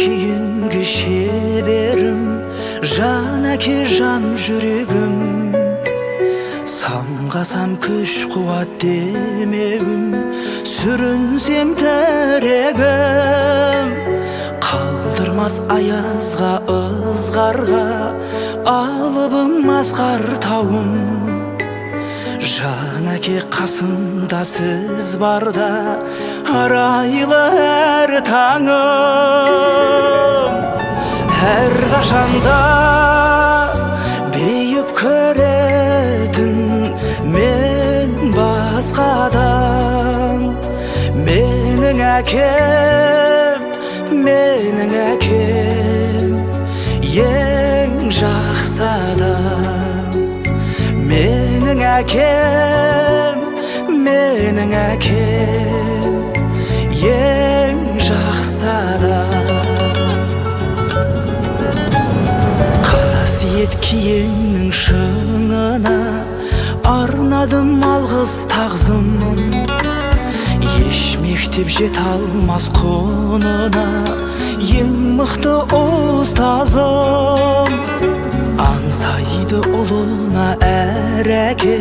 keyingi şeberim, Жан әке жан жүрегім. Самғасам күш қуат демегім, сүрінсем тәрегім. Қалдырмас аязға ызғарға, алыбым асқар тауым. Жан әке қасымда сіз барда, арайлы әр таңым. Әр қашанда бейік көретін мен басқадан. Менің әкем, менің әкем, ең жақсы адам. Менің әкем, менің әкем, ең жақсы адам. Қасиет киеңнің шыңына арнадым алғыс тағзым. Еш мектеп жете алмас құнына ең мықты ұстазым. Аңсайды ұлына әр әке,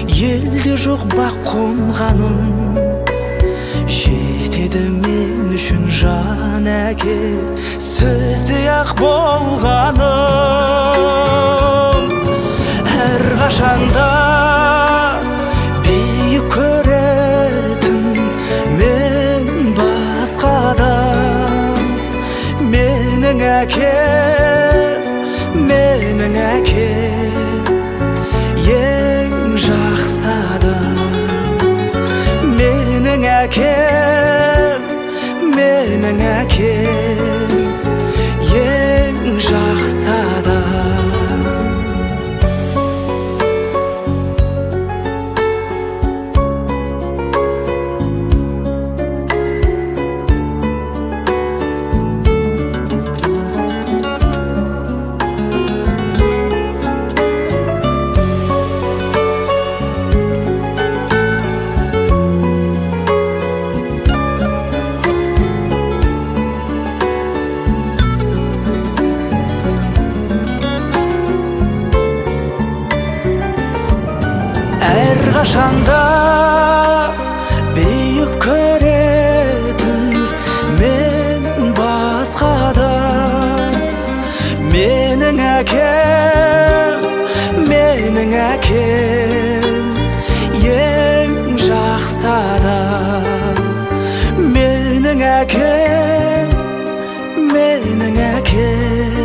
елде жоқ бақ қонғанын. Жетеді мен үшін жан әке, сөздей ақ болғаным. Әр қашанда бейік көретін мен басқадан. Менің әкем, менің әкем, ең жақсы адам. Менің әкем, менің әкем, ең жақсы адам. Әр қашанда бейік көретін мен басқадан. Менің әкем, менің әкем, ең жақсы адам. Менің әкем, менің әкем,